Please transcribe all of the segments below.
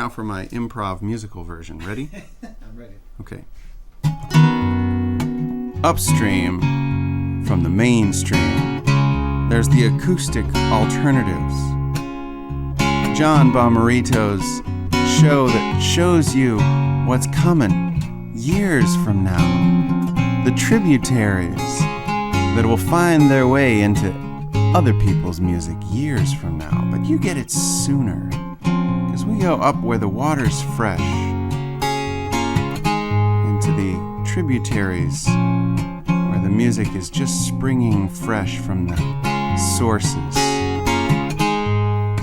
now for my improv musical version. Ready? I'm ready. Okay. Upstream from the mainstream, there's the Acoustic Alternatives. John Bomarito's show that shows you what's coming years from now. The tributaries that will find their way into other people's music years from now. But you get it sooner, because we go up where the water's fresh, into the tributaries where the music is just springing fresh from the sources.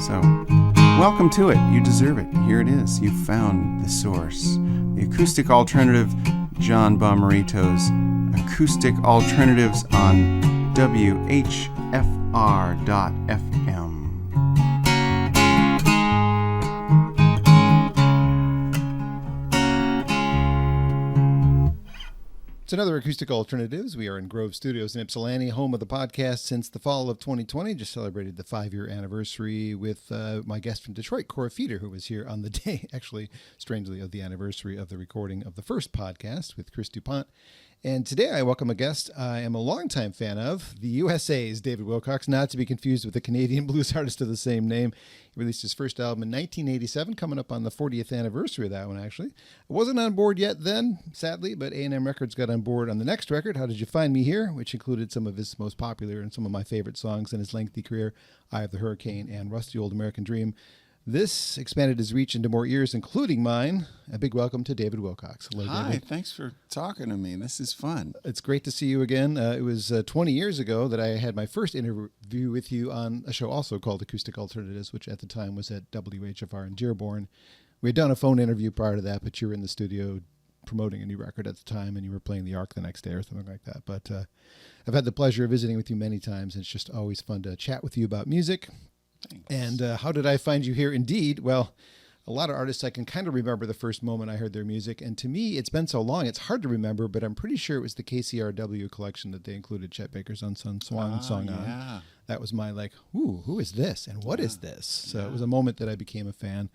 So, welcome to it. You deserve it. Here it is. You found the source. The Acoustic Alternative, John Bomarito's Acoustic Alternatives on WHFR.FM. It's another Acoustic Alternatives. We are in Grove Studios in Ypsilanti, home of the podcast since the fall of 2020. Just celebrated the 5-year anniversary with my guest from Detroit, Cora Feeder, who was here on the day, actually, strangely, of the anniversary of the recording of the first podcast with Chris DuPont. And today I welcome a guest I am a longtime fan of, the USA's David Wilcox, not to be confused with the Canadian blues artist of the same name. He released his first album in 1987, coming up on the 40th anniversary of that one, actually. I wasn't on board yet then, sadly, but A&M Records got on board on the next record, How Did You Find Me Here?, which included some of his most popular and some of my favorite songs in his lengthy career, Eye of the Hurricane and Rusty Old American Dream. This expanded his reach into more ears, including mine. A big welcome to David Wilcox. Hello, Hi, David. thanks for talking to me. This is fun. It's great to see you again. It was 20 years ago that I had my first interview with you on a show also called Acoustic Alternatives, which at the time was at WHFR in Dearborn. We had done a phone interview prior to that, but you were in the studio promoting a new record at the time, and you were playing the Ark the next day or something like that. But I've had the pleasure of visiting with you many times, and it's just always fun to chat with you about music. Thanks. And how did I find you here? Indeed, well, a lot of artists, I can kind of remember the first moment I heard their music. And to me, it's been so long, it's hard to remember, but I'm pretty sure it was the KCRW collection that they included Chet Baker's Unsung Song on. That was my ooh, who is this? And what is this? So it was a moment that I became a fan.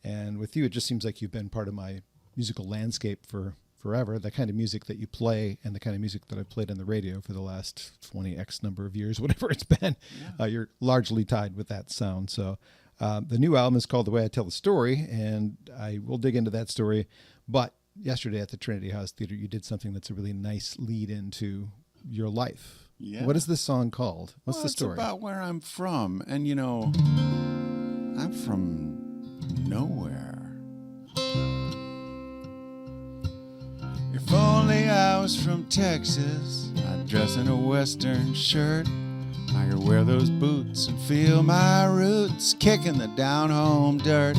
And with you, it just seems like you've been part of my musical landscape for forever. The kind of music that you play and the kind of music that I've played on the radio for the last 20x number of years, whatever it's been, you're largely tied with that sound. So the new album is called The Way I Tell the Story, and I will dig into that story. But yesterday at the Trinity House Theater, you did something that's a really nice lead into your life. Yeah. What is this song called? What's the story? It's about where I'm from. And, I'm from nowhere. If only I was from Texas, I'd dress in a western shirt. I could wear those boots and feel my roots kicking the down-home dirt.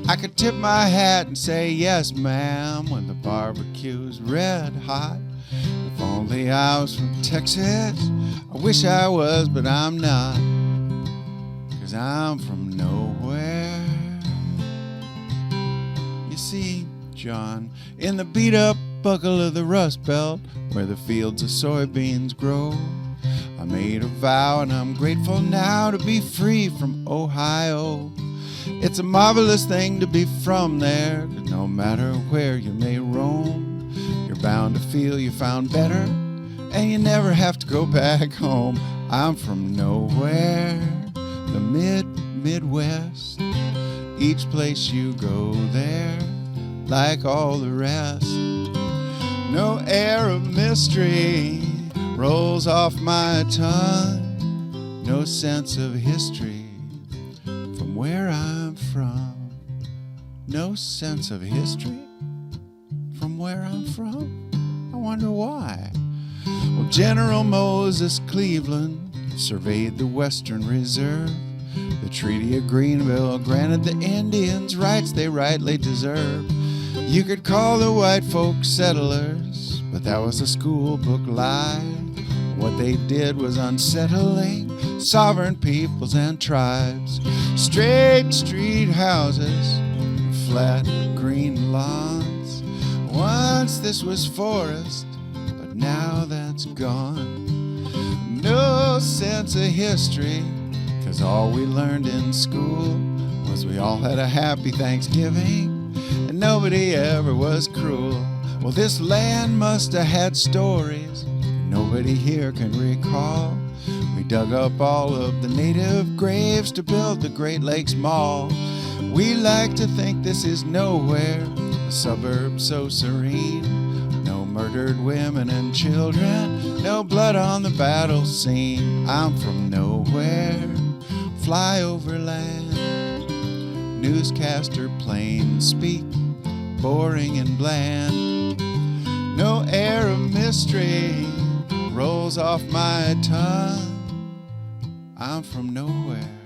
I could tip my hat and say, yes, ma'am, when the barbecue's red hot. If only I was from Texas, I wish I was, but I'm not, 'cause I'm from nowhere. You see, John, in the beat-up buckle of the Rust Belt, where the fields of soybeans grow, I made a vow and I'm grateful now to be free from Ohio. It's a marvelous thing to be from there, 'cause no matter where you may roam, you're bound to feel you found better, and you never have to go back home. I'm from nowhere, the Midwest. Each place you go there, like all the rest. No air of mystery rolls off my tongue. No sense of history from where I'm from. No sense of history from where I'm from. I wonder why. Well, General Moses Cleveland surveyed the Western Reserve. The Treaty of Greenville granted the Indians rights they rightly deserve. You could call the white folks settlers, but that was a school book lie. What they did was unsettling sovereign peoples and tribes. Straight street houses, flat green lawns. Once this was forest, but now that's gone. No sense of history, 'cause all we learned in school 'cause we all had a happy Thanksgiving, and nobody ever was cruel. Well, this land must have had stories nobody here can recall. We dug up all of the native graves to build the Great Lakes Mall. We like to think this is nowhere, a suburb so serene. No murdered women and children, no blood on the battle scene. I'm from nowhere, fly over land. Newscaster plain speak, boring and bland. No air of mystery rolls off my tongue. I'm from nowhere,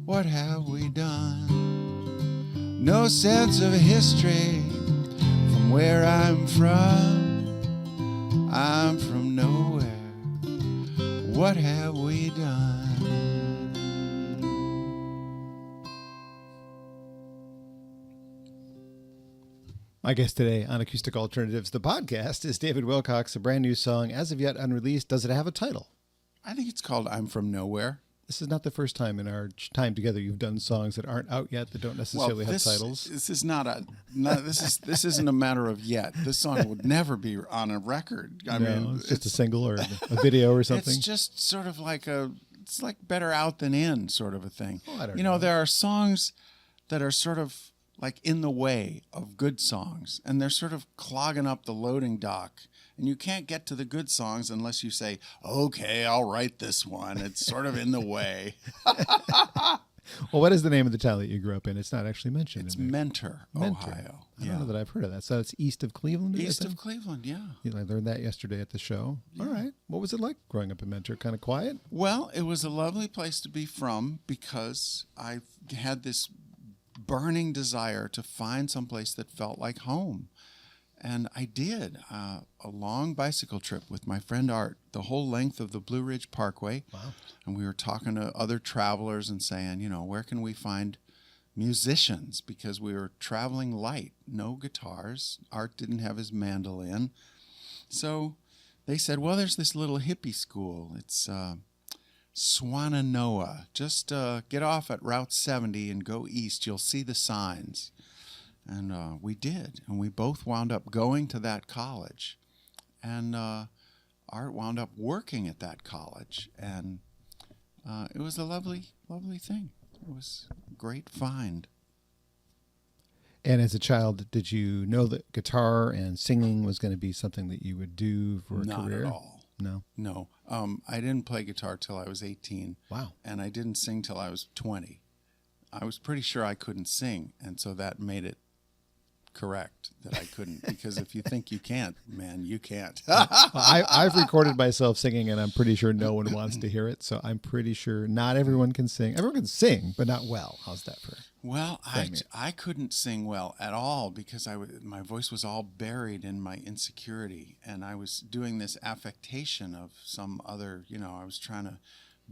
what have we done? No sense of history from where I'm from. I'm from nowhere, what have we done? My guest today on Acoustic Alternatives, the podcast, is David Wilcox, a brand new song, as of yet unreleased. Does it have a title? I think it's called I'm From Nowhere. This is not the first time in our time together you've done songs that aren't out yet, that don't necessarily have titles. This is this isn't a matter of yet. This song would never be on a record. I mean, it's just a single or a video or something. It's just sort of like it's like better out than in sort of a thing. Oh, I don't know. There are songs that are sort of like in the way of good songs, and they're sort of clogging up the loading dock. And you can't get to the good songs unless you say, okay, I'll write this one. It's sort of in the way. Well, what is the name of the town that you grew up in? It's not actually mentioned. It's Mentor, Ohio. I don't know that I've heard of that. So it's east of Cleveland? East of Cleveland, yeah. I learned that yesterday at the show. Yeah. All right. What was it like growing up in Mentor? Kind of quiet? Well, it was a lovely place to be from because I had this burning desire to find someplace that felt like home. And I did a long bicycle trip with my friend Art, the whole length of the Blue Ridge Parkway. Wow. And we were talking to other travelers and saying, where can we find musicians? Because we were traveling light, no guitars. Art didn't have his mandolin. So they said, well, there's this little hippie school. It's Swannanoa. Just get off at Route 70 and go east. You'll see the signs. And we did, and we both wound up going to that college, and Art wound up working at that college, and it was a lovely, lovely thing. It was a great find. And as a child, did you know that guitar and singing was going to be something that you would do for a career? Not at all. No? I didn't play guitar till I was 18. Wow. And I didn't sing till I was 20. I was pretty sure I couldn't sing, and so that made it correct that I couldn't, because if you think you can't, man, you can't. I've recorded myself singing, and I'm pretty sure no one wants to hear it, so I'm pretty sure not everyone can sing. Everyone can sing, but not well. How's that for? Well, I couldn't sing well at all because my voice was all buried in my insecurity, and I was doing this affectation of some other, I was trying to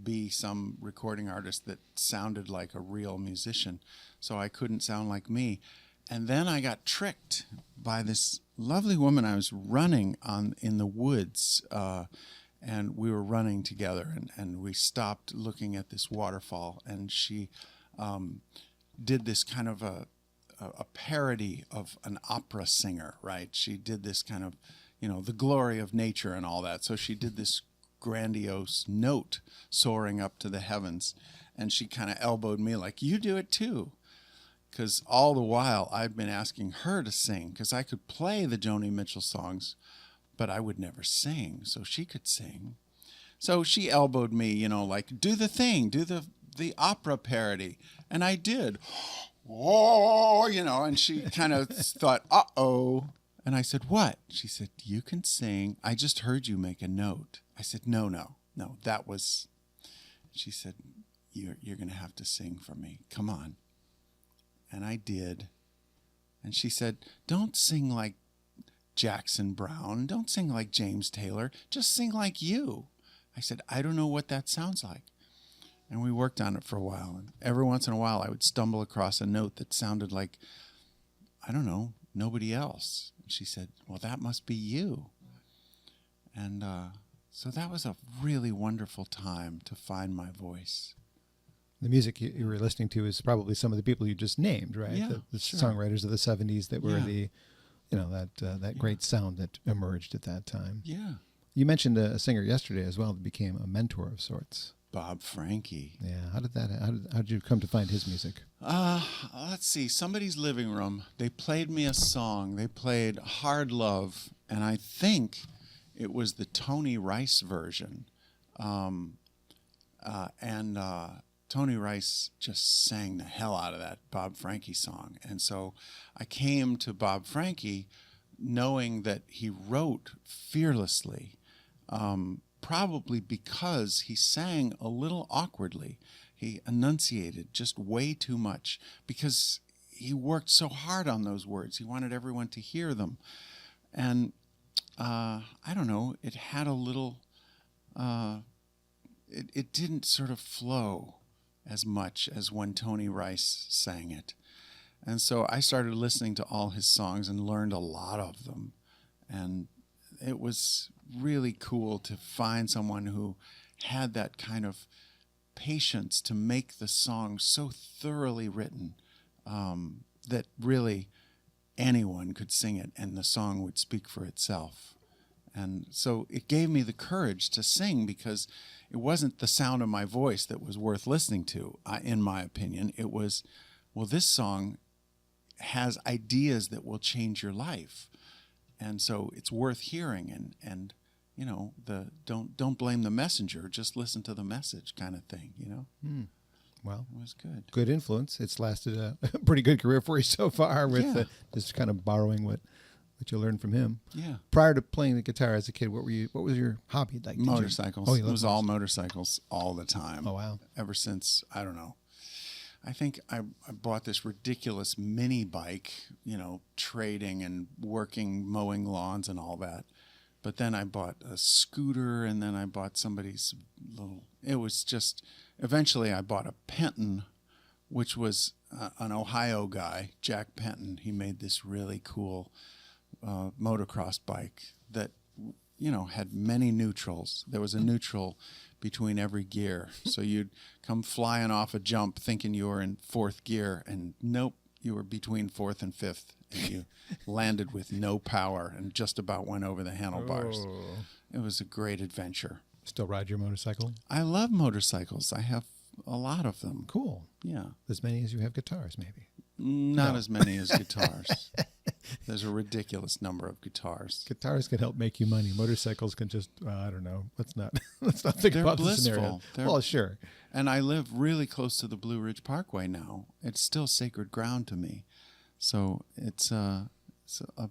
be some recording artist that sounded like a real musician, so I couldn't sound like me. And then I got tricked by this lovely woman I was running in the woods, and we were running together, and we stopped looking at this waterfall, and she did this kind of a parody of an opera singer, right? She did this kind of, the glory of nature and all that. So she did this grandiose note soaring up to the heavens, and she kind of elbowed me like, you do it too. Because all the while I'd been asking her to sing, because I could play the Joni Mitchell songs, but I would never sing, so she could sing. So she elbowed me, like, do the thing, do the opera parody. And I did. Oh, and she kind of thought, uh-oh. And I said, what? She said, you can sing. I just heard you make a note. I said, no, that was... She said, you're going to have to sing for me. Come on. And I did. And she said, don't sing like Jackson Browne. Don't sing like James Taylor. Just sing like you. I said, I don't know what that sounds like. And we worked on it for a while. And every once in a while, I would stumble across a note that sounded like, I don't know, nobody else. And she said, well, that must be you. And so that was a really wonderful time to find my voice. The music you were listening to is probably some of the people you just named, right? Yeah, The sure. songwriters of the 70s that were Yeah. that great sound that emerged at that time. Yeah. You mentioned a singer yesterday as well that became a mentor of sorts. Bob Franke. Yeah. How did you come to find his music? Let's see. Somebody's living room. They played me a song. They played Hard Love, and I think it was the Tony Rice version. And Tony Rice just sang the hell out of that Bob Franke song. And so I came to Bob Franke knowing that he wrote fearlessly, probably because he sang a little awkwardly. He enunciated just way too much because he worked so hard on those words. He wanted everyone to hear them. And I don't know, it had a little... It didn't sort of flow as much as when Tony Rice sang it. And so I started listening to all his songs and learned a lot of them. And it was really cool to find someone who had that kind of patience to make the song so thoroughly written that really anyone could sing it and the song would speak for itself. And so it gave me the courage to sing because it wasn't the sound of my voice that was worth listening to, in my opinion. It was, well, this song has ideas that will change your life. And so it's worth hearing. And you know, don't blame the messenger, just listen to the message kind of thing, you know? Well, it was good. Good influence. It's lasted a pretty good career for you so far with just kind of borrowing what you learned from him. Yeah. Prior to playing the guitar as a kid, what was your hobby like? Motorcycles. It was all motorcycles all the time. Oh, wow. Ever since, I don't know. I think I bought this ridiculous mini bike, you know, trading and working, mowing lawns and all that. But then I bought a scooter, and then I bought somebody's little... It was just... Eventually I bought a Penton, which was an Ohio guy, Jack Penton. He made this really cool motocross bike that, you know, had many neutrals. There was a neutral between every gear. So you'd come flying off a jump thinking you were in fourth gear, and nope, you were between fourth and fifth, and you landed with no power and just about went over the handlebars. Oh. It was a great adventure. Still ride your motorcycle? I love motorcycles. I have a lot of them. Cool. Yeah. As many as you have guitars, maybe. Not as many as guitars. There's a ridiculous number of guitars. Guitars can help make you money. Motorcycles can just, I don't know. Let's not think They're about blissful. the scenario. They're- Well, sure. And I live really close to the Blue Ridge Parkway now. It's still sacred ground to me. So it's a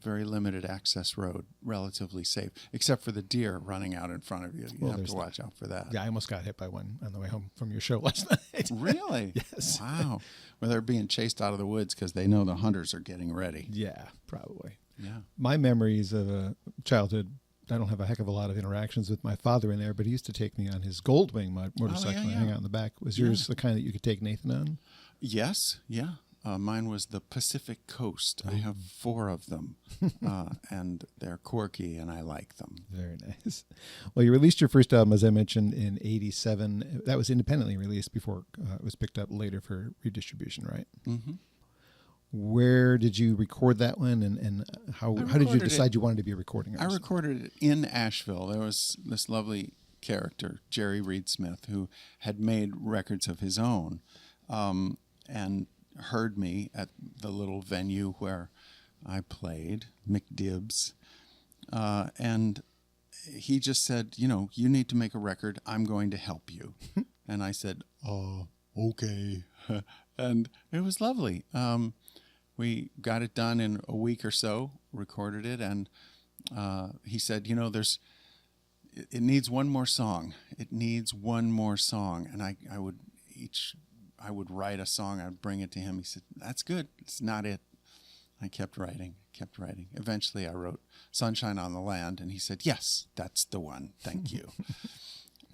very limited access road, relatively safe, except for the deer running out in front of you. You have to watch out for that. Yeah, I almost got hit by one on the way home from your show last night. Really? Yes. Wow. Well, they're being chased out of the woods because they know the hunters are getting ready. Yeah, probably. Yeah. My memories of childhood, I don't have a heck of a lot of interactions with my father in there, but he used to take me on his Goldwing motorcycle and hang out in the back. Was yours the kind that you could take Nathan on? Yes. Yeah. Mine was the Pacific Coast. I have 4 of them, and they're quirky, and I like them. Very nice. Well, you released your first album, as I mentioned, in '87. That was independently released before it was picked up later for redistribution, right? Mm-hmm. Where did you record that one, and how did you decide you wanted to be a recording artist? I recorded it in Asheville. There was this lovely character, Jerry Reed Smith, who had made records of his own, and heard me at the little venue where I played, McDibbs, and he just said, you know, you need to make a record. I'm going to help you. And I said, okay. And it was lovely. We got it done in a week or so, recorded it, and he said, you know, it needs one more song. It needs one more song. And I would write a song. I'd bring it to him. He said, that's good. It's not it. I kept writing. Eventually I wrote Sunshine on the Land, and he said, yes, that's the one. Thank you.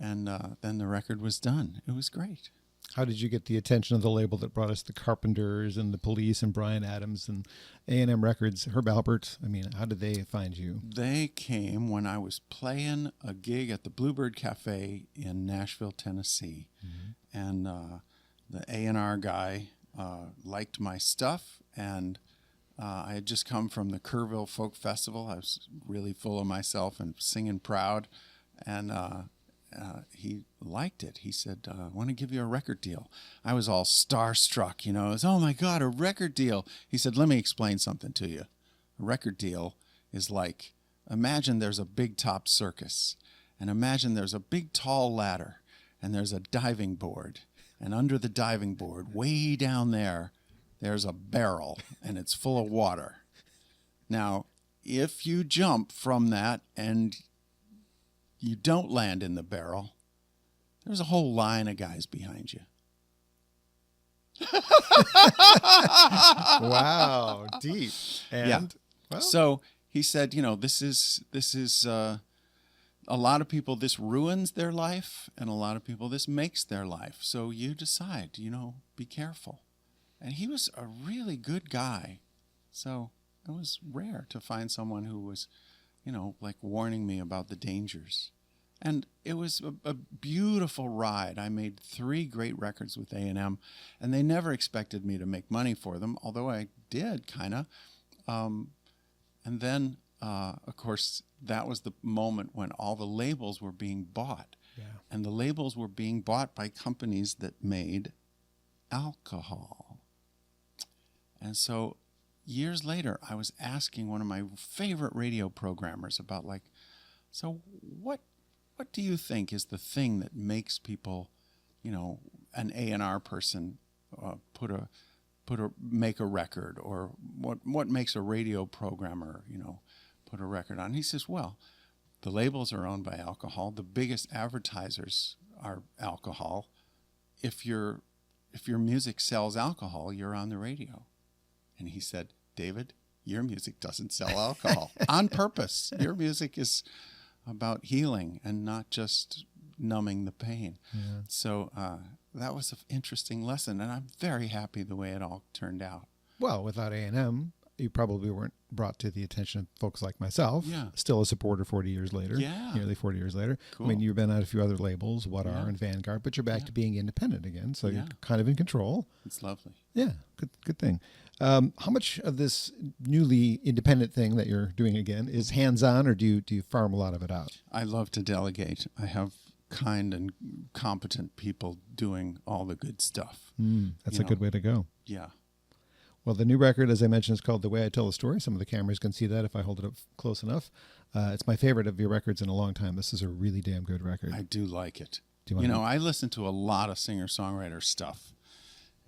And then the record was done. It was great. How did you get the attention of the label that brought us the Carpenters and the Police and Bryan Adams and A&M Records, Herb Alpert? I mean, how did they find you? They came when I was playing a gig at the Bluebird Cafe in Nashville, Tennessee. Mm-hmm. And the A&R guy liked my stuff, and I had just come from the Kerrville Folk Festival. I was really full of myself and singing proud, and he liked it. He said, I want to give you a record deal. I was all starstruck, you know. I was, oh, my God, a record deal. He said, let me explain something to you. A record deal is like, imagine there's a big top circus, and imagine there's a big tall ladder, and there's a diving board, and under the diving board, way down there, there's a barrel, and it's full of water. Now, if you jump from that and you don't land in the barrel, there's a whole line of guys behind you. Wow, deep. And yeah. Well, so he said, you know, this is a lot of people, this ruins their life, and a lot of people, this makes their life. So you decide, you know, be careful. And he was a really good guy. So it was rare to find someone who was, you know, like warning me about the dangers. And it was a beautiful ride. I made 3 great records with A&M, and they never expected me to make money for them, although I did, kind of. And then, of course, that was the moment when all the labels were being bought. Yeah. And the labels were being bought by companies that made alcohol. And so years later, I was asking one of my favorite radio programmers about, like, so what do you think is the thing that makes people, you know, an A&R person make a record, or what makes a radio programmer, you know, put a record on? He says, well, the labels are owned by alcohol. The biggest advertisers are alcohol. If your music sells alcohol, you're on the radio. And he said, David, your music doesn't sell alcohol on purpose. Your music is about healing and not just numbing the pain. Yeah. So that was an interesting lesson, and I'm very happy the way it all turned out. Well, without A&M, you probably weren't brought to the attention of folks like myself. Yeah. Still a supporter 40 years later. Yeah. Nearly 40 years later. Cool. I mean, you've been at a few other labels, What Are and Vanguard, but you're back to being independent again, so you're kind of in control. It's lovely. Yeah, good thing. How much of this newly independent thing that you're doing again is hands-on, or do you farm a lot of it out? I love to delegate. I have kind and competent people doing all the good stuff. That's a good way to go. Yeah. Well, the new record, as I mentioned, is called The Way I Tell the Story. Some of the cameras can see that if I hold it up close enough. It's my favorite of your records in a long time. This is a really damn good record. I do like it. Do you know, I listen to a lot of singer-songwriter stuff,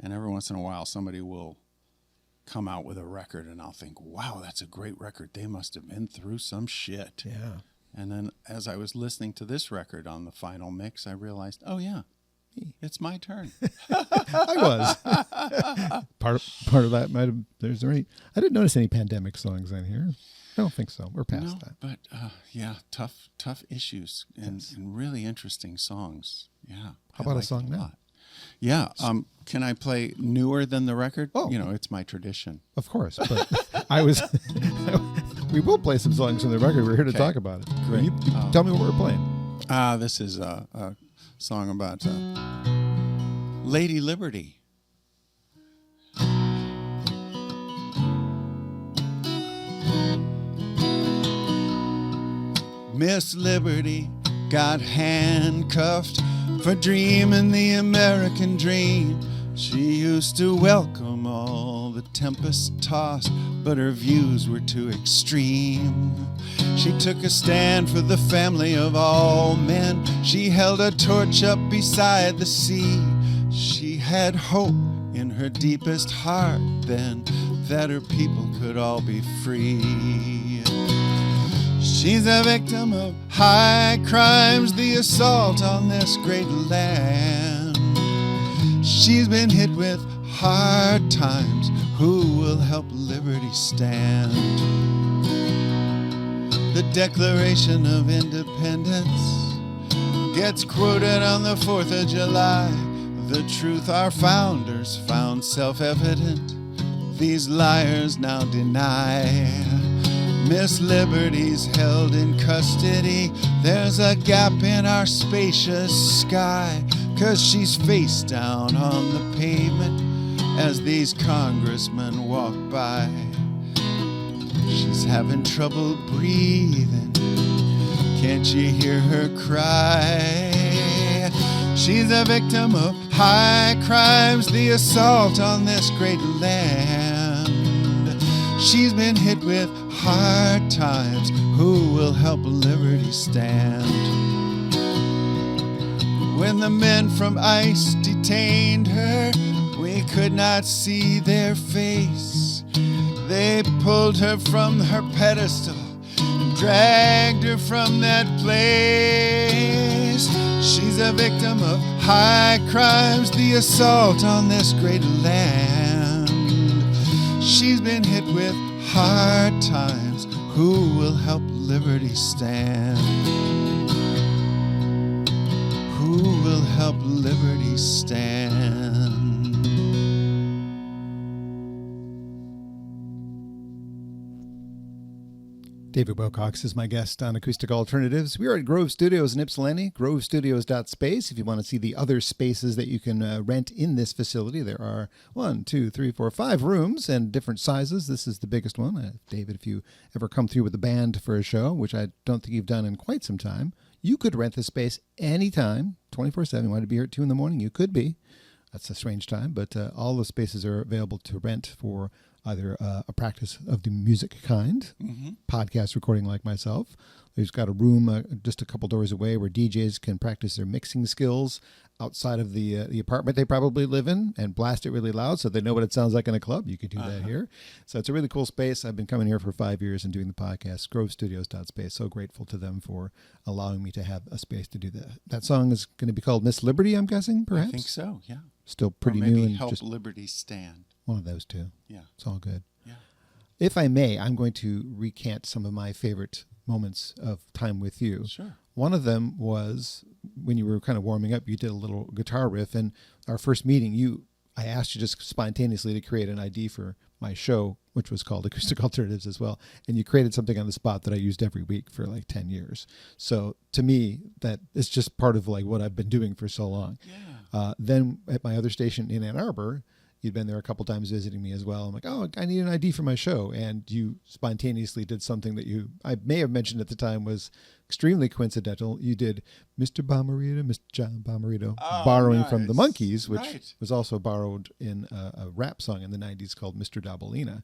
and every once in a while somebody will come out with a record, and I'll think, wow, that's a great record. They must have been through some shit. Yeah. And then as I was listening to this record on the final mix, I realized, oh, yeah, it's my turn. I was. part of that might have, I didn't notice any pandemic songs in here. I don't think so. We're past that. But yeah, tough issues and really interesting songs. Yeah. How about a song now? Yeah. Can I play newer than the record? Oh. You know, it's my tradition. Of course. But we will play some songs from the record. We're here to talk about it. Great. You tell me what we're playing. This is a song about Lady Liberty. Miss Liberty got handcuffed for dreaming the American dream. She used to welcome all the tempest tossed, but her views were too extreme. She took a stand for the family of all men. She held a torch up beside the sea. She had hope in her deepest heart then, that her people could all be free. She's a victim of high crimes, the assault on this great land. She's been hit with hard times. Who will help liberty stand? The Declaration of Independence gets quoted on the 4th of July. The truth our founders found self-evident, these liars now deny. Miss Liberty's held in custody. There's a gap in our spacious sky. 'cause she's face down on the pavement as these congressmen walk by. She's having trouble breathing. Can't you hear her cry? She's a victim of high crimes, the assault on this great land. She's been hit with hard times. Who will help liberty stand? When the men from ICE detained her, we could not see their face. They pulled her from her pedestal and dragged her from that place. She's a victim of high crimes, the assault on this great land. She's been hit with hard times. Who will help liberty stand? Who will help liberty stand? David Wilcox is my guest on Acoustic Alternatives. We are at Grove Studios in Ypsilanti, grovestudios.space. If you want to see the other spaces that you can rent in this facility, there are 5 rooms and different sizes. This is the biggest one. David, if you ever come through with a band for a show, which I don't think you've done in quite some time, you could rent this space anytime, 24/7. You want to be here at 2 in the morning, you could be. That's a strange time, but all the spaces are available to rent for either a practice of the music kind, podcast recording like myself. There's got a room just a couple doors away where DJs can practice their mixing skills outside of the apartment they probably live in and blast it really loud so they know what it sounds like in a club. You can do that here. So it's a really cool space. I've been coming here for 5 years and doing the podcast, grovestudios.space. So grateful to them for allowing me to have a space to do that. That song is going to be called Miss Liberty, I'm guessing, perhaps? I think so, yeah. Still pretty or maybe new. And Help just Liberty Stand. one of those two. Yeah. It's all good. Yeah. If I may, I'm going to recant some of my favorite moments of time with you. Sure. One of them was when you were kind of warming up, you did a little guitar riff. And our first meeting, I asked you just spontaneously to create an ID for my show, which was called Acoustic Alternatives as well. And you created something on the spot that I used every week for like 10 years. So to me, that is just part of like what I've been doing for so long. Yeah. Then at my other station in Ann Arbor, you'd been there a couple times visiting me as well. I'm like, oh, I need an ID for my show. And you spontaneously did something that I may have mentioned at the time was extremely coincidental. You did Mr. Bomarito, Mr. John Bomarito, borrowing from the Monkees, which was also borrowed in a rap song in the 90s called Mr. Dabalina.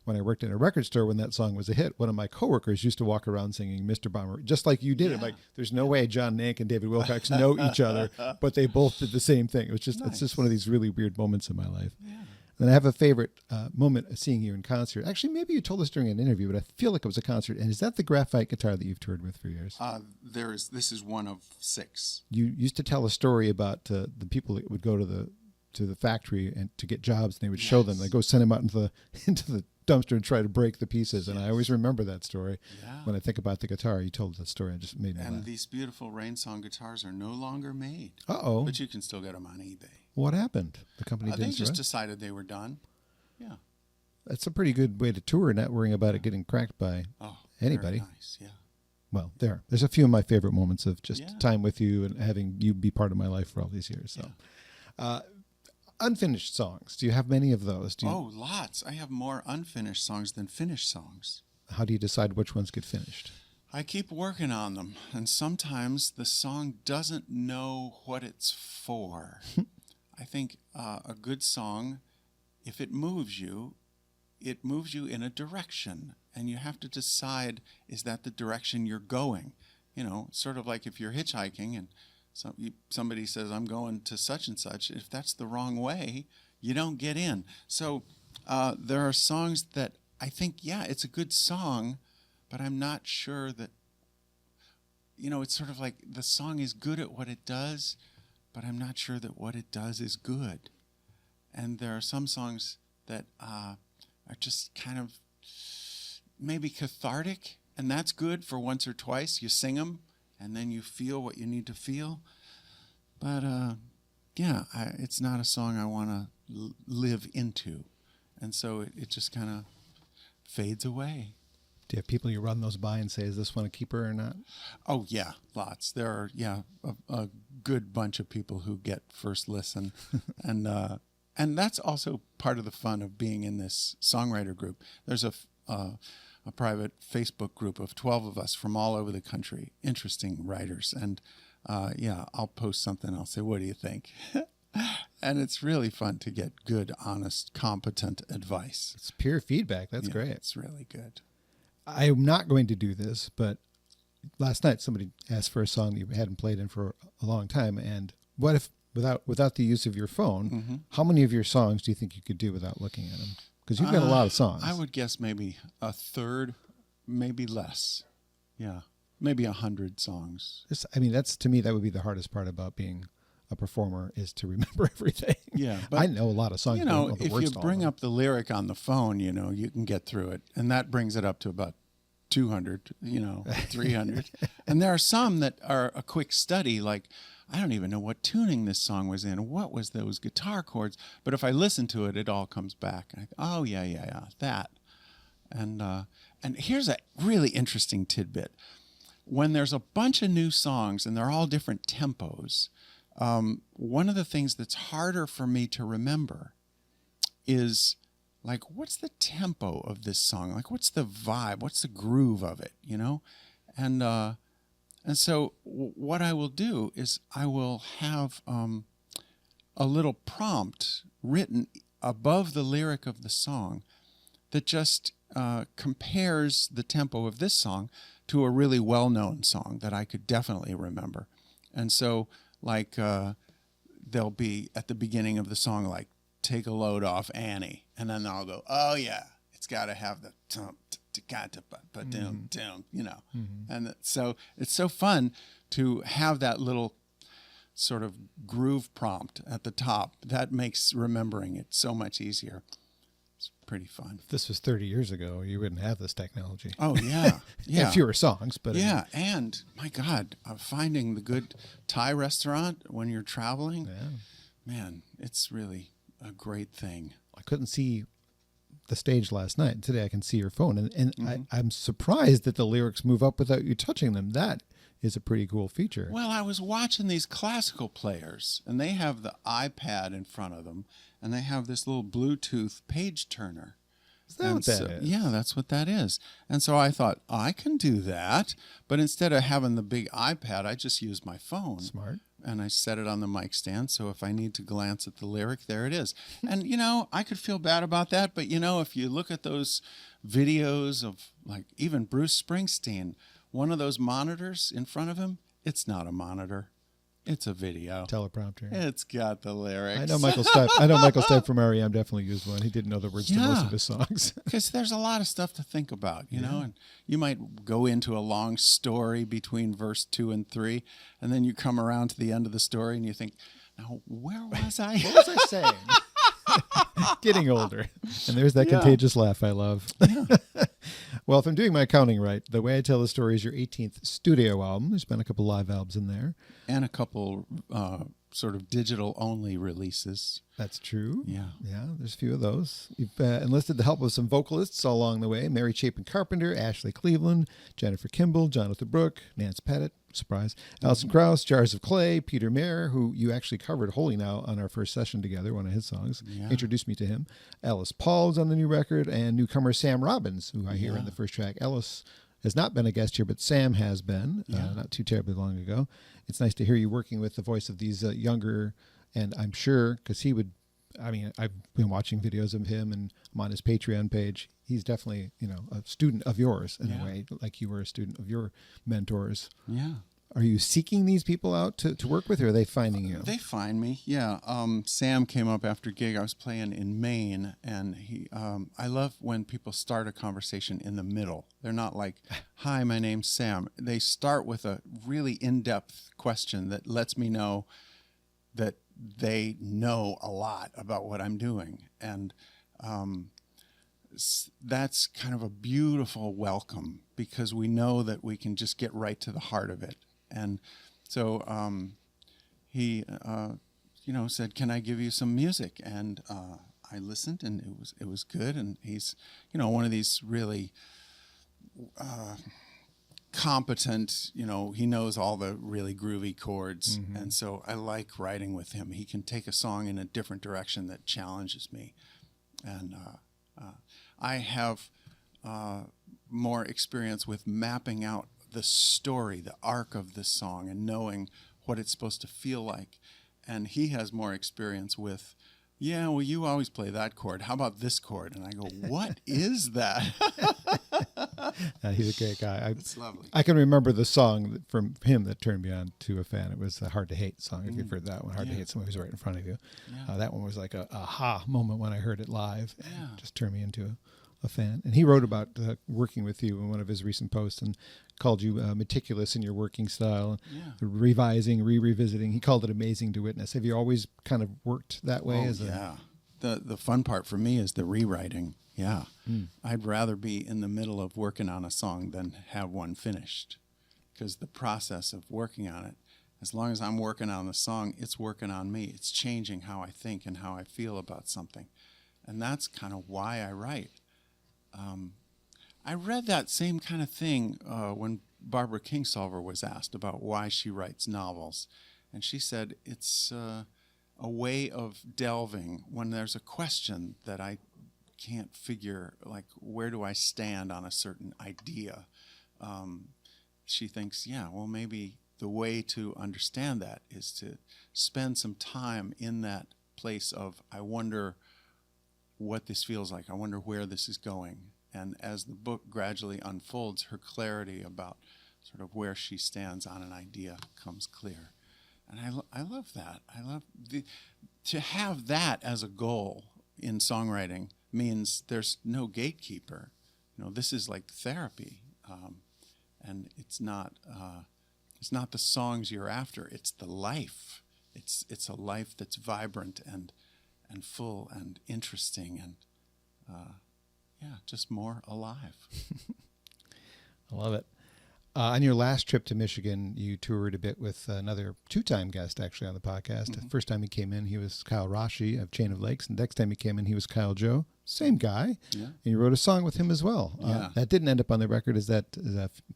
When I worked in a record store when that song was a hit, one of my coworkers used to walk around singing Mr. Bomarito, just like you did it. Like, there's no way John Nank and David Wilcox know each other, but they both did the same thing. It was just, It's just one of these really weird moments in my life. Yeah. And I have a favorite moment of seeing you in concert. Actually, maybe you told us during an interview, but I feel like it was a concert. And is that the graphite guitar that you've toured with for years? This is one of 6. You used to tell a story about the people that would go to the factory and to get jobs, and they would show them. They go send them out into the dumpster and try to break the pieces. And I always remember that story when I think about the guitar. You told that story and just made me laugh. And these beautiful Rain Song guitars are no longer made. Uh-oh. But you can still get them on eBay. What happened? The company didn't They just decided they were done. Yeah. That's a pretty good way to tour, not worrying about it getting cracked by anybody. Very nice, yeah. Well, there's a few of my favorite moments of just time with you and having you be part of my life for all these years. So, unfinished songs. Do you have many of those? Lots. I have more unfinished songs than finished songs. How do you decide which ones get finished? I keep working on them, and sometimes the song doesn't know what it's for. I think a good song, if it moves you in a direction, and you have to decide, is that the direction you're going? You know, sort of like if you're hitchhiking and somebody says, I'm going to such and such. If that's the wrong way, you don't get in. So there are songs that I think, it's a good song, but I'm not sure that, it's sort of like the song is good at what it does, but I'm not sure that what it does is good. And there are some songs that are just kind of maybe cathartic, and that's good for once or twice. You sing them, and then you feel what you need to feel. But, it's not a song I want to live into. And so it just kind of fades away. Do you have people you run those by and say, is this one a keeper or not? Oh, yeah, lots. There are, a good bunch of people who get first listen. And that's also part of the fun of being in this songwriter group. There's a private Facebook group of 12 of us from all over the country, interesting writers. And, I'll post something. I'll say, what do you think? And it's really fun to get good, honest, competent advice. It's peer feedback. That's great. It's really good. I'm not going to do this, but last night somebody asked for a song you hadn't played in for a long time. And what if, without the use of your phone, how many of your songs do you think you could do without looking at them? Because you've got a lot of songs. I would guess maybe a third, maybe less. Yeah, maybe 100 songs. That's, to me, that would be the hardest part about being a performer, is to remember everything. Yeah, but I know a lot of songs. If you bring up the lyric on the phone, you can get through it, and that brings it up to about 200, 300. And there are some that are a quick study, like, I don't even know what tuning this song was in. What was those guitar chords? But if I listen to it, it all comes back. Oh, yeah, that. And here's a really interesting tidbit. When there's a bunch of new songs and they're all different tempos, one of the things that's harder for me to remember is, like, what's the tempo of this song? Like, what's the vibe? What's the groove of it, And so what I will do is I will have a little prompt written above the lyric of the song that just compares the tempo of this song to a really well-known song that I could definitely remember. And so, like, there'll be at the beginning of the song, like, take a load off Annie. And then I'll go, oh, yeah, it's got to have the And so it's so fun to have that little sort of groove prompt at the top. That makes remembering it so much easier. It's pretty fun. If this was 30 years ago, you wouldn't have this technology. Oh, yeah. Yeah. Fewer songs, but... Yeah, and, my God, finding the good Thai restaurant when you're traveling, man, it's really a great thing. I couldn't see the stage last night. Today I can see your phone. And I'm surprised that the lyrics move up without you touching them. That is a pretty cool feature. Well, I was watching these classical players, and they have the iPad in front of them, and they have this little Bluetooth page turner. Is that what that is? Yeah, that's what that is. And so I thought, I can do that. But instead of having the big iPad, I just use my phone. Smart. And I set it on the mic stand, so if I need to glance at the lyric, there it is. And, I could feel bad about that, but, if you look at those videos of, like, even Bruce Springsteen, one of those monitors in front of him, it's not a monitor. It's a video. Teleprompter. It's got the lyrics. I know Michael Stipe from R.E.M. definitely used one. He didn't know the words to most of his songs. Because there's a lot of stuff to think about, know, and you might go into a long story between verse 2 and 3, and then you come around to the end of the story and you think, now, where was I? What was I saying? Getting older. And there's that contagious laugh I love. Yeah. Well, if I'm doing my counting right, The Way I Tell the Story is your 18th studio album. There's been a couple live albums in there. And a couple sort of digital-only releases. That's true. Yeah. Yeah, there's a few of those. You've enlisted the help of some vocalists all along the way. Mary Chapin Carpenter, Ashley Cleveland, Jennifer Kimball, Jonathan Brooke, Nance Pettit, surprise, Alison Krauss, Jars of Clay, Peter Mayer, who you actually covered Holy Now on our first session together, one of his songs. Yeah. Introduced me to him. Alice Paul's on the new record, and newcomer Sam Robbins, who I hear in the first track. Alice has not been a guest here, but Sam has been, not too terribly long ago. It's nice to hear you working with the voice of these younger, and I'm sure, because I've been watching videos of him, and I'm on his Patreon page. He's definitely, a student of yours in a way, like you were a student of your mentors. Yeah. Are you seeking these people out to work with, or are they finding you? They find me, yeah. Sam came up after a gig. I was playing in Maine, and I love when people start a conversation in the middle. They're not like, hi, my name's Sam. They start with a really in-depth question that lets me know that they know a lot about what I'm doing. And that's kind of a beautiful welcome, because we know that we can just get right to the heart of it. And so he, said, "Can I give you some music?" And I listened, and it was good. And he's, one of these really competent, he knows all the really groovy chords. Mm-hmm. And so I like writing with him. He can take a song in a different direction that challenges me. And I have more experience with mapping out the story, the arc of this song, and knowing what it's supposed to feel like. And he has more experience with, yeah, well, you always play that chord. How about this chord? And I go, what is that? He's a great guy. It's lovely. I can remember the song from him that turned me on to a fan. It was the Hard to Hate song, if you've heard that one. Hard to Hate, someone who's right in front of you. Yeah. That one was like a aha moment when I heard it live. Yeah. It just turned me into a fan. And he wrote about working with you in one of his recent posts and called you meticulous in your working style, revising, revisiting. He called it amazing to witness. Have you always kind of worked that way? The fun part for me is the rewriting. Yeah. I'd rather be in the middle of working on a song than have one finished, because the process of working on it, as long as I'm working on the song, it's working on me. It's changing how I think and how I feel about something. And that's kind of why I write. I read that same kind of thing when Barbara Kingsolver was asked about why she writes novels. And she said it's a way of delving when there's a question that I can't figure, like, where do I stand on a certain idea? She thinks, maybe the way to understand that is to spend some time in that place of, I wonder what this feels like. I wonder where this is going. And as the book gradually unfolds, her clarity about sort of where she stands on an idea comes clear. And I love that. I love to have that as a goal in songwriting means there's no gatekeeper. This is like therapy. And it's not the songs you're after. It's the life. It's a life that's vibrant and full and interesting and just more alive. I love it. On your last trip to Michigan, you toured a bit with another two-time guest, actually, on the podcast. Mm-hmm. The first time he came in, he was Kyle Rashi of Chain of Lakes. And the next time he came in, he was Kyle Joe. Same guy. Yeah. And you wrote a song with him as well. That didn't end up on the record. Is that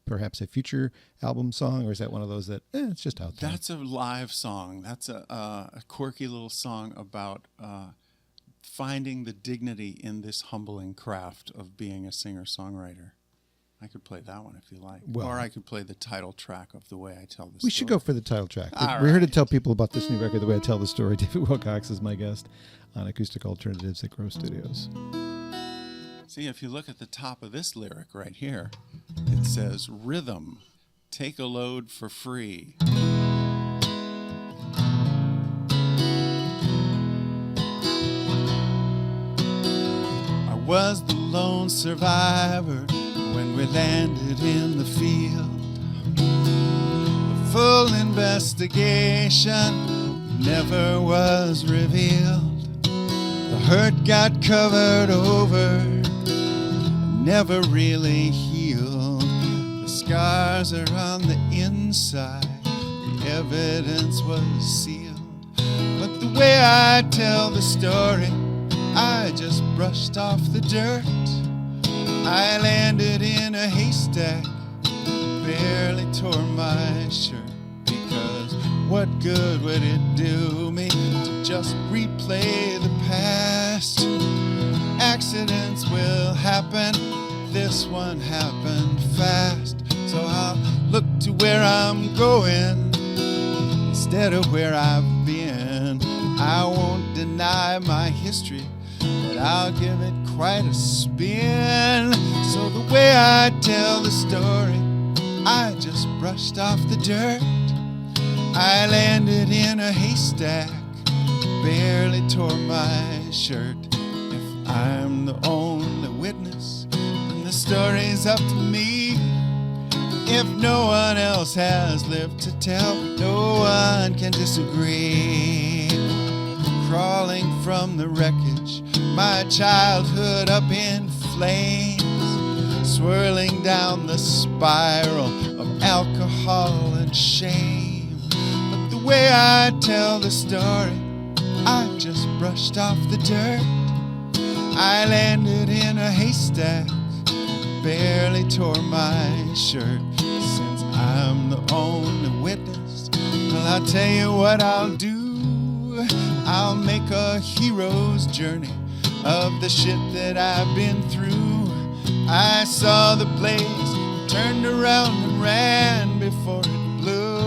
perhaps a future album song, or is that one of those that it's just out there? That's a live song. That's a quirky little song about finding the dignity in this humbling craft of being a singer-songwriter. I could play that one if you like. Or I could play the title track of The Way I Tell the Story. We should go for the title track. We're here to tell people about this new record, The Way I Tell the Story. David Wilcox is my guest on Acoustic Alternatives at Grove Studios. See, if you look at the top of this lyric right here, it says, rhythm, take a load for free. I was the lone survivor when we landed in the field. The full investigation never was revealed. The hurt got covered over, never really healed. The scars are on the inside, the evidence was sealed. But the way I tell the story, I just brushed off the dirt. I landed in a haystack, barely tore my shirt, because what good would it do me to just replay the past? Accidents will happen, this one happened fast, so I'll look to where I'm going instead of where I've been. I won't deny my history, but I'll give it quite a spin. So the way I tell the story, I just brushed off the dirt. I landed in a haystack, barely tore my shirt. If I'm the only witness, then the story's up to me. If no one else has lived to tell, no one can disagree. Crawling from the wreckage, my childhood up in flames, swirling down the spiral of alcohol and shame. But the way I tell the story, I just brushed off the dirt. I landed in a haystack, barely tore my shirt. Since I'm the only witness, well, I'll tell you what I'll do. I'll make a hero's journey of the shit that I've been through. I saw the blaze, turned around and ran before it blew.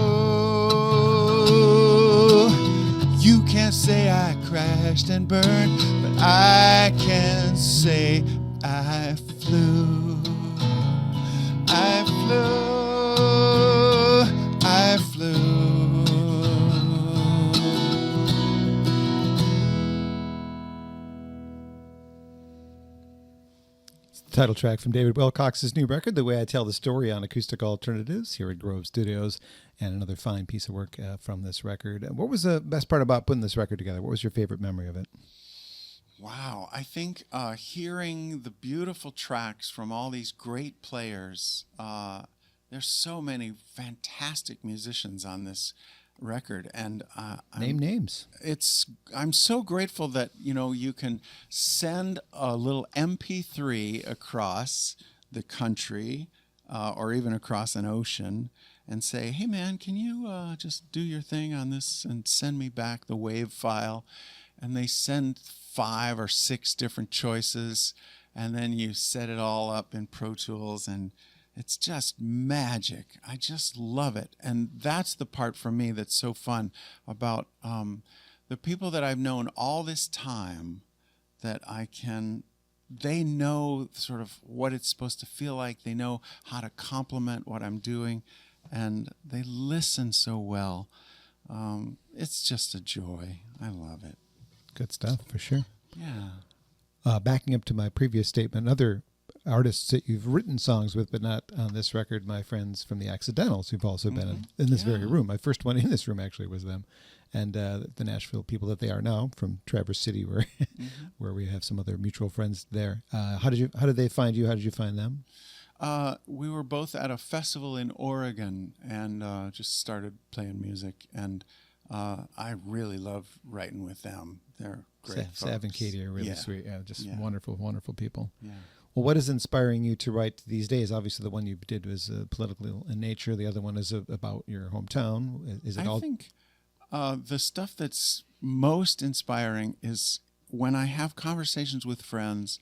You can't say I crashed and burned, but I can say I flew. I flew. I flew. Title track from David Wilcox's new record, The Way I Tell the Story, on Acoustic Alternatives here at Grove Studios, and another fine piece of work from this record. What was the best part about putting this record together? What was your favorite memory of it? Wow, I think hearing the beautiful tracks from all these great players. There's so many fantastic musicians on this record, and name names. I'm so grateful that you can send a little MP3 across the country or even across an ocean and say, hey man, can you just do your thing on this and send me back the WAV file? And they send 5 or 6 different choices, and then you set it all up in Pro Tools, and it's just magic. I just love it. And that's the part for me that's so fun about the people that I've known all this time, that they know sort of what it's supposed to feel like. They know how to complement what I'm doing, and they listen so well. It's just a joy. I love it. Good stuff, for sure. Yeah. Backing up to my previous statement, other artists that you've written songs with, but not on this record, my friends from the Accidentals, who've also been in this very room. My first one in this room actually was them, and the Nashville people that they are now from Traverse City, where where we have some other mutual friends there. How did they find you? How did you find them? We were both at a festival in Oregon and just started playing music, and I really love writing with them. They're great folks. Sav and Katie are really sweet. Just wonderful, wonderful people. Yeah. Well, what is inspiring you to write these days? Obviously, the one you did was political in nature. The other one is about your hometown. I think the stuff that's most inspiring is when I have conversations with friends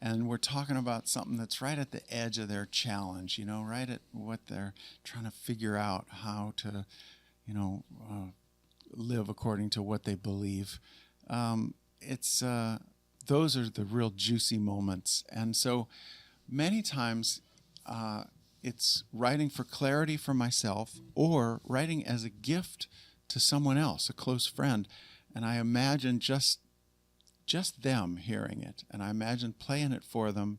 and we're talking about something that's right at the edge of their challenge, right at what they're trying to figure out, how to, live according to what they believe. Those are the real juicy moments. And so many times it's writing for clarity for myself or writing as a gift to someone else, a close friend. And I imagine just them hearing it. And I imagine playing it for them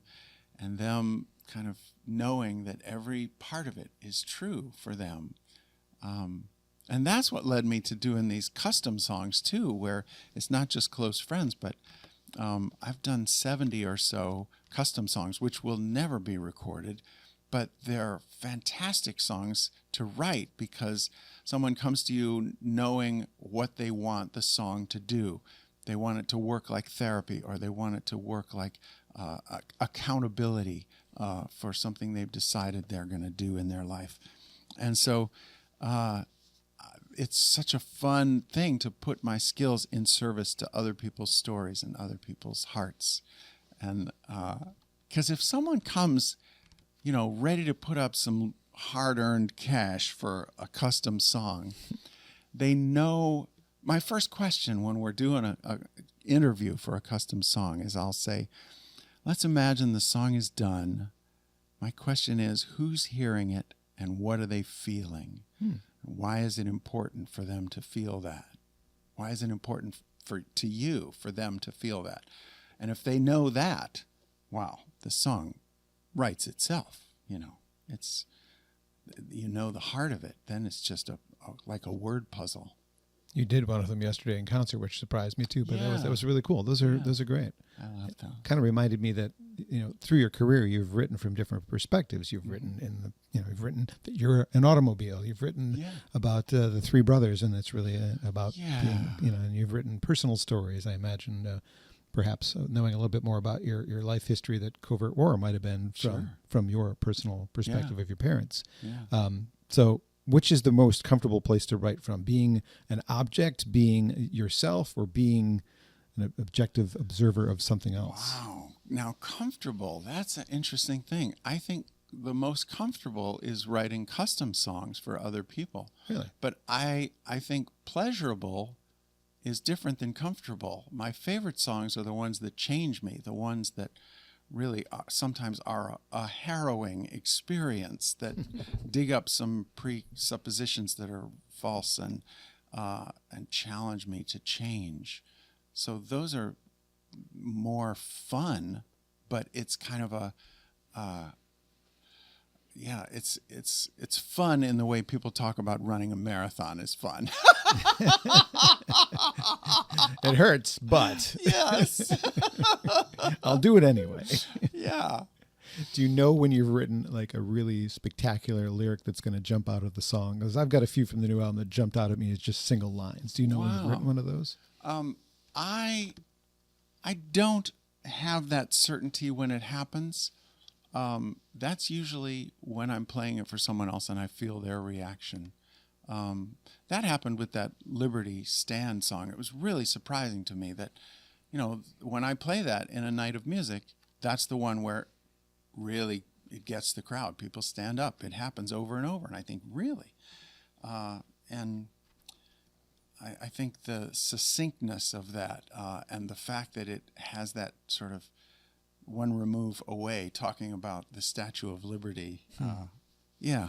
and them kind of knowing that every part of it is true for them. And that's what led me to doing these custom songs too, where it's not just close friends, but I've done 70 or so custom songs, which will never be recorded, but they're fantastic songs to write because someone comes to you knowing what they want the song to do. They want it to work like therapy, or they want it to work like accountability for something they've decided they're going to do in their life. And so it's such a fun thing to put my skills in service to other people's stories and other people's hearts. And because if someone comes, ready to put up some hard-earned cash for a custom song, they know. My first question when we're doing an interview for a custom song is I'll say, let's imagine the song is done. My question is, who's hearing it and what are they feeling? Why is it important for them to feel that? Why is it important to you for them to feel that? And if they know that, wow, the song writes itself. It's the heart of it. Then it's just like a word puzzle. You did one of them yesterday in concert, which surprised me too. But that was really cool. Those are great. I love them. Kind of reminded me that through your career you've written from different perspectives. You've written you've written that you're an automobile. You've written about the three brothers, and it's really about being, and you've written personal stories. I imagine perhaps knowing a little bit more about your life history that Covert War might have been from your personal perspective of your parents. Yeah. So which is the most comfortable place to write from? Being an object, being yourself, or being an objective observer of something else? Wow. Now, comfortable, that's an interesting thing. I think the most comfortable is writing custom songs for other people. Really? But I think pleasurable is different than comfortable. My favorite songs are the ones that change me, the ones that really sometimes are a harrowing experience, that dig up some presuppositions that are false and challenge me to change. So those are more fun, but it's kind of it's fun in the way people talk about running a marathon is fun. It hurts, but yes, I'll do it anyway. Yeah. Do you know when you've written like a really spectacular lyric that's going to jump out of the song? Because I've got a few from the new album that jumped out at me as just single lines. Do you know when you've written one of those? I don't have that certainty when it happens. That's usually when I'm playing it for someone else and I feel their reaction. That happened with that Liberty Stand song. It was really surprising to me that, when I play that in a night of music, that's the one where really it gets the crowd. People stand up. It happens over and over. And I think, really? And I think the succinctness of that and the fact that it has that sort of one remove away talking about the Statue of Liberty. Yeah.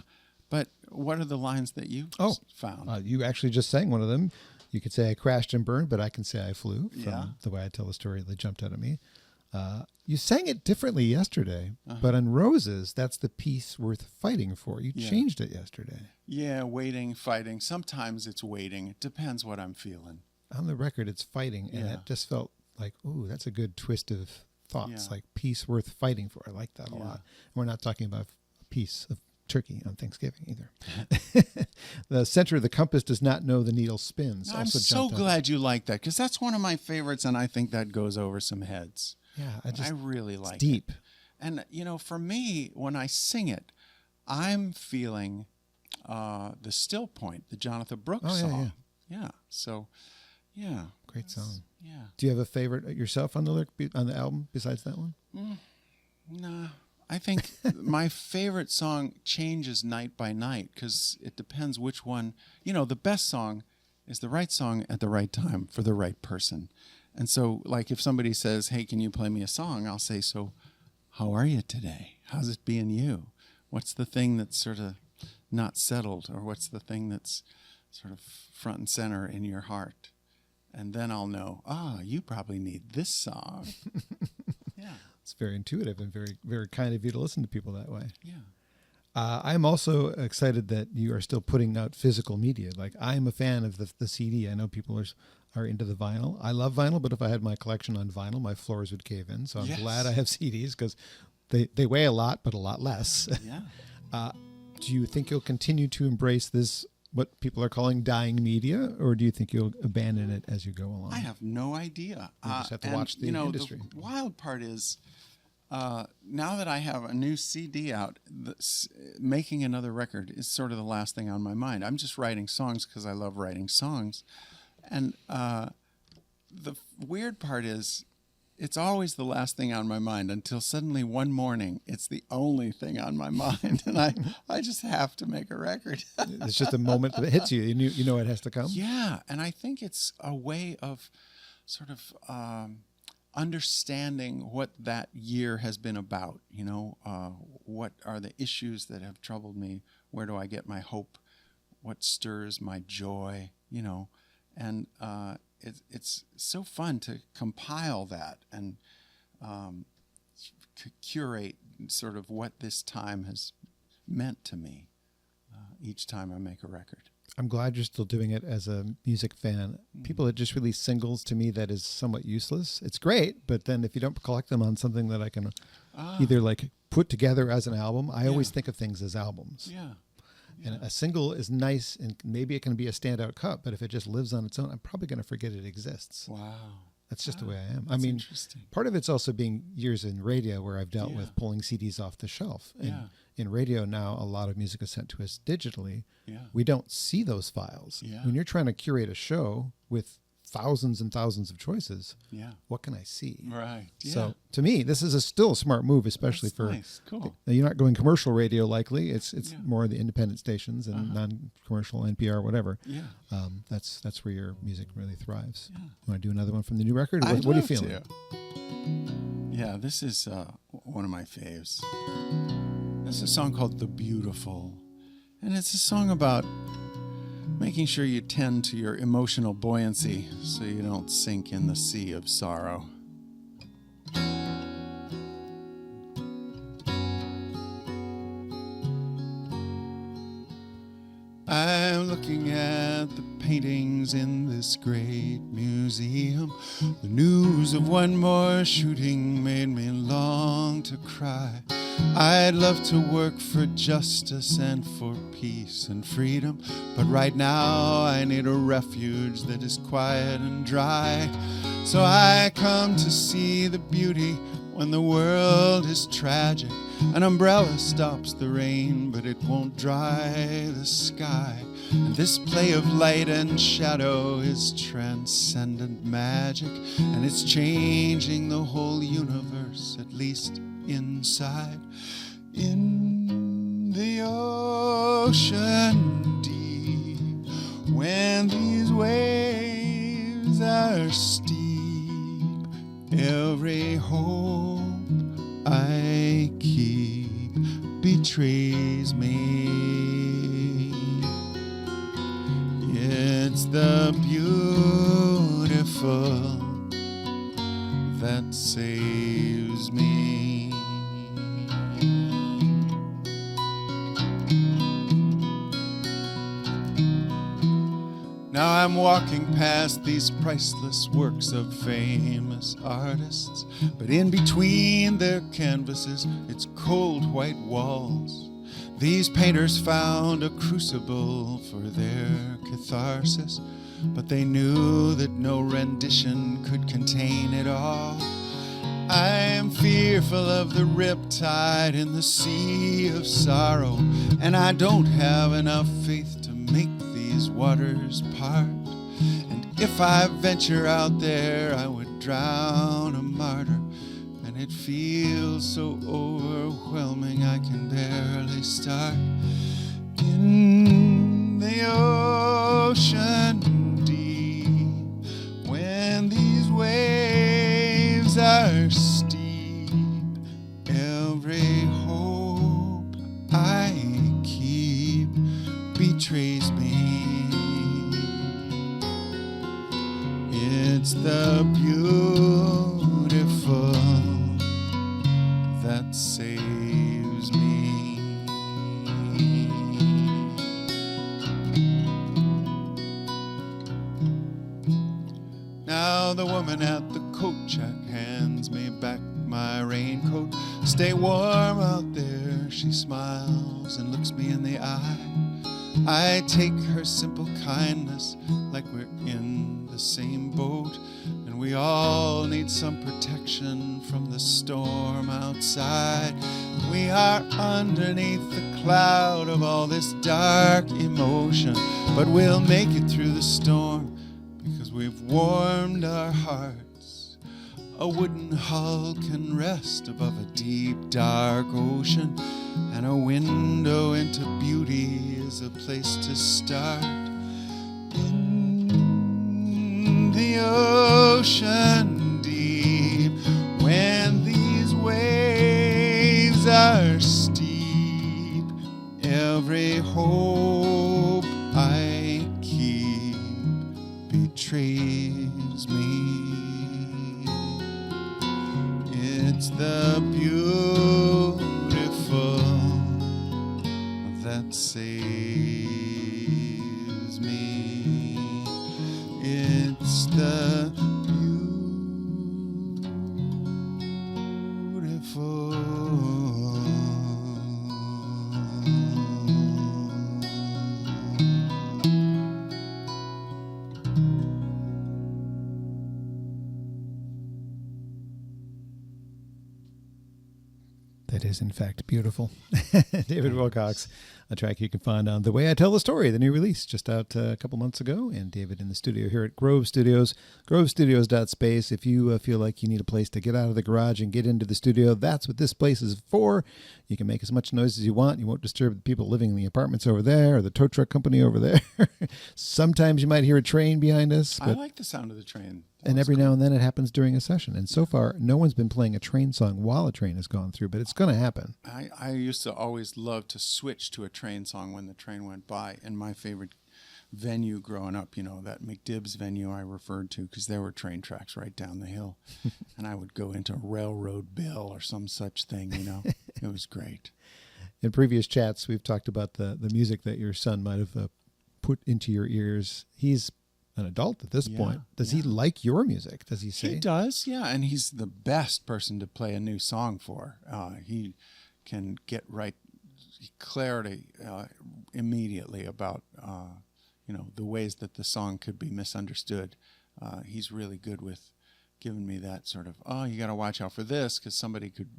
But what are the lines that you found? You actually just sang one of them. You could say I crashed and burned, but I can say I flew from the way I tell the story that jumped out at me. You sang it differently yesterday, but on Roses, that's the piece worth fighting for. You changed it yesterday. Yeah, waiting, fighting. Sometimes it's waiting. It depends what I'm feeling. On the record, it's fighting, and it just felt like, ooh, that's a good twist of thoughts, like piece worth fighting for. I like that a lot. We're not talking about a piece of turkey on Thanksgiving either. The center of the compass does not know the needle spins. I'm so glad you like that, because that's one of my favorites, and I think that goes over some heads. Yeah, I really like deep. It. And, for me, when I sing it, I'm feeling the Still Point, the Jonathan Brooks song. Yeah. So, yeah. Great song. Yeah. Do you have a favorite yourself on the album besides that one? Nah. I think my favorite song changes night by night because it depends which one. The best song is the right song at the right time for the right person. And so, like, if somebody says, hey, can you play me a song? I'll say, so how are you today? How's it being you? What's the thing that's sort of not settled? Or what's the thing that's sort of front and center in your heart? And then I'll know, you probably need this song. Yeah. It's very intuitive and very, very kind of you to listen to people that way. Yeah. I'm also excited that you are still putting out physical media. Like, I'm a fan of the CD. I know people are into the vinyl. I love vinyl, but if I had my collection on vinyl, my floors would cave in. So I'm glad I have CDs because they weigh a lot, but a lot less. Yeah. Do you think you'll continue to embrace this, what people are calling dying media, or do you think you'll abandon it as you go along? I have no idea. You just have to watch the industry. The wild part is, now that I have a new CD out, making another record is sort of the last thing on my mind. I'm just writing songs because I love writing songs. And the weird part is, it's always the last thing on my mind until suddenly one morning it's the only thing on my mind, and I just have to make a record. It's just a moment that hits you. You know it has to come. Yeah, and I think it's a way of sort of understanding what that year has been about. What are the issues that have troubled me? Where do I get my hope? What stirs my joy? And it's so fun to compile that and curate sort of what this time has meant to me each time I make a record. I'm glad you're still doing it as a music fan. People that just release singles, to me, that is somewhat useless. It's great, but then if you don't collect them on something that I can either like put together as an album, I always think of things as albums. Yeah. And a single is nice, and maybe it can be a standout cut, but if it just lives on its own, I'm probably going to forget it exists. Wow. That's just the way I am. I mean, part of it's also being years in radio where I've dealt with pulling CDs off the shelf. And in radio now, a lot of music is sent to us digitally. Yeah. We don't see those files. Yeah. When you're trying to curate a show with thousands and thousands of choices, what can I see? Right. Yeah. So to me, this is still a smart move, especially for cool. You're not going commercial radio likely. It's more the independent stations and non-commercial NPR, whatever. Yeah. That's where your music really thrives. Yeah. You want to do another one from the new record? What are you feeling? Yeah, this is one of my faves. This is a song called "The Beautiful," and it's a song about making sure you tend to your emotional buoyancy so you don't sink in the sea of sorrow. I'm looking at the paintings in this great museum. The news of one more shooting made me long to cry. I'd love to work for justice and for peace and freedom, but right now I need a refuge that is quiet and dry. So I come to see the beauty when the world is tragic. An umbrella stops the rain, but it won't dry the sky. And this play of light and shadow is transcendent magic, and it's changing the whole universe, at least inside. In the ocean deep, when these waves are steep, every hope I keep betrays me. It's the beautiful that saves me. Now I'm walking past these priceless works of famous artists, but in between their canvases, it's cold white walls. These painters found a crucible for their catharsis, but they knew that no rendition could contain it all. I am fearful of the riptide in the sea of sorrow, and I don't have enough faith to make these waters part. And if I venture out there, I would drown a martyr, and it feels so overwhelming I can barely start. In the ocean deep, when these waves are steep, every hope I keep betrays me. It's the beautiful that saves me. Now the woman at the coat check hands me back my raincoat. Stay warm out there, she smiles and looks me in the eye. I take her simple kindness like we're in the same boat, and we all need some protection from the storm outside. We are underneath the cloud of all this dark emotion, but we'll make it through the storm because we've warmed our hearts. A wooden hull can rest above a deep, dark ocean, and a window into beauty is a place to start. In the ocean deep, when these waves are steep, every hope I keep betrays me. It's the beautiful that saves me. It's the beautiful. It is, in fact, beautiful. David Wilcox, a track you can find on The Way I Tell the Story, the new release, just out a couple months ago. And David in the studio here at Grove Studios, grovestudios.space. If you feel like you need a place to get out of the garage and get into the studio, that's what this place is for. You can make as much noise as you want. You won't disturb the people living in the apartments over there or the tow truck company over there. Sometimes you might hear a train behind us. I like the sound of the train. And every now and then it happens during a session. And so far, no one's been playing a train song while a train has gone through, but it's going to happen. I used to always love to switch to a train song when the train went by. And my favorite venue growing up, that McDibb's venue I referred to, because there were train tracks right down the hill. And I would go into Railroad Bill or some such thing, It was great. In previous chats, we've talked about the music that your son might have put into your ears. He's an adult at this point. Does he like your music? Does he say? He does, yeah. And he's the best person to play a new song for. He can get clarity immediately about, the ways that the song could be misunderstood. He's really good with giving me that sort of, you got to watch out for this because somebody could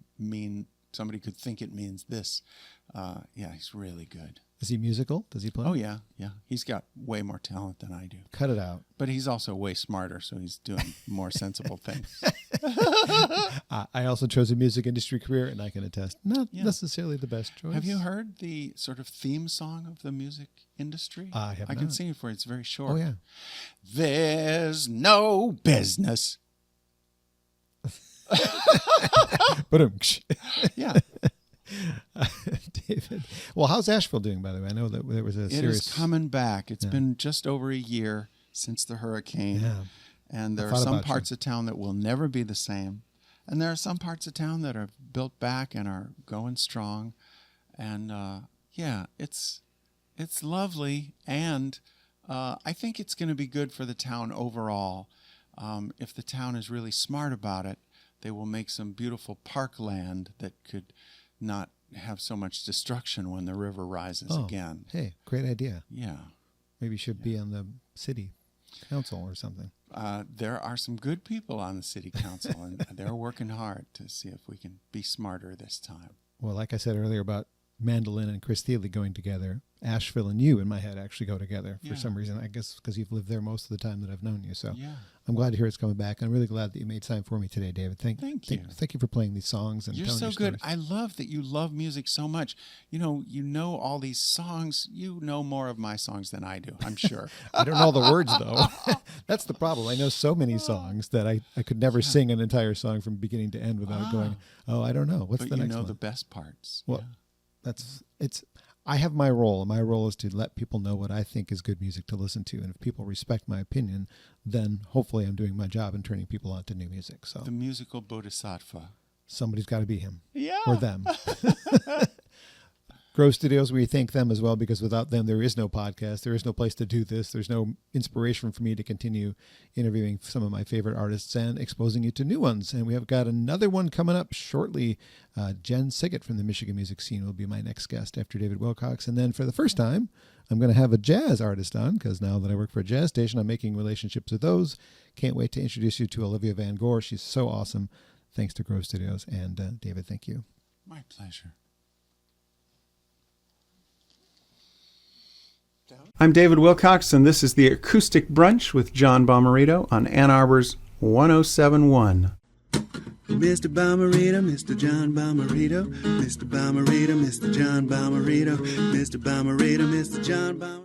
think it means this. He's really good. Is he musical? Does he play? Oh, yeah. He's got way more talent than I do. Cut it out. But he's also way smarter, so he's doing more sensible things. I also chose a music industry career, and I can attest, not necessarily the best choice. Have you heard the sort of theme song of the music industry? I have I not. can sing it for you. It's very short. Oh, yeah. There's no business. Yeah. David. Well, how's Asheville doing, by the way? I know that there was a serious... It is coming back. It's been just over a year since the hurricane. Yeah. And there are some parts of town that will never be the same. And there are some parts of town that are built back and are going strong. And, it's lovely. And I think it's going to be good for the town overall. If the town is really smart about it, they will make some beautiful parkland that could not have so much destruction when the river rises again. Hey, great idea. Yeah. Maybe you should be on the city council or something. There are some good people on the city council, and they're working hard to see if we can be smarter this time. Well, like I said earlier about Mandolin and Chris Thiele going together, Asheville and you, in my head, actually go together for some reason. I guess because you've lived there most of the time that I've known you. So I'm glad to hear it's coming back. I'm really glad that you made time for me today, David. Thank you. Thank you for playing these songs and You're telling so your good. stories. I love that you love music so much. You know all these songs. You know more of my songs than I do, I'm sure. I don't know all the words, though. That's the problem. I know so many songs that I could never sing an entire song from beginning to end without going, I don't know. What's the next one? But you know the best parts. Well, I have my role, and my role is to let people know what I think is good music to listen to. And if people respect my opinion, then hopefully I'm doing my job and turning people on to new music. So the musical bodhisattva. Somebody's got to be him. Yeah. Or them. Grove Studios, we thank them as well, because without them, there is no podcast. There is no place to do this. There's no inspiration for me to continue interviewing some of my favorite artists and exposing you to new ones. And we have got another one coming up shortly. Jen Siggett from the Michigan music scene will be my next guest after David Wilcox. And then for the first time, I'm going to have a jazz artist on, because now that I work for a jazz station, I'm making relationships with those. Can't wait to introduce you to Olivia Van Gore. She's so awesome. Thanks to Grove Studios. And David, thank you. My pleasure. I'm David Wilcox, and this is the Acoustic Brunch with John Bomarito on Ann Arbor's 107.1. Mr. Bomarito, Mr. John Bomarito, Mr. Bomarito, Mr. John Bomarito, Mr. Bomarito, Mr. John Bomarito.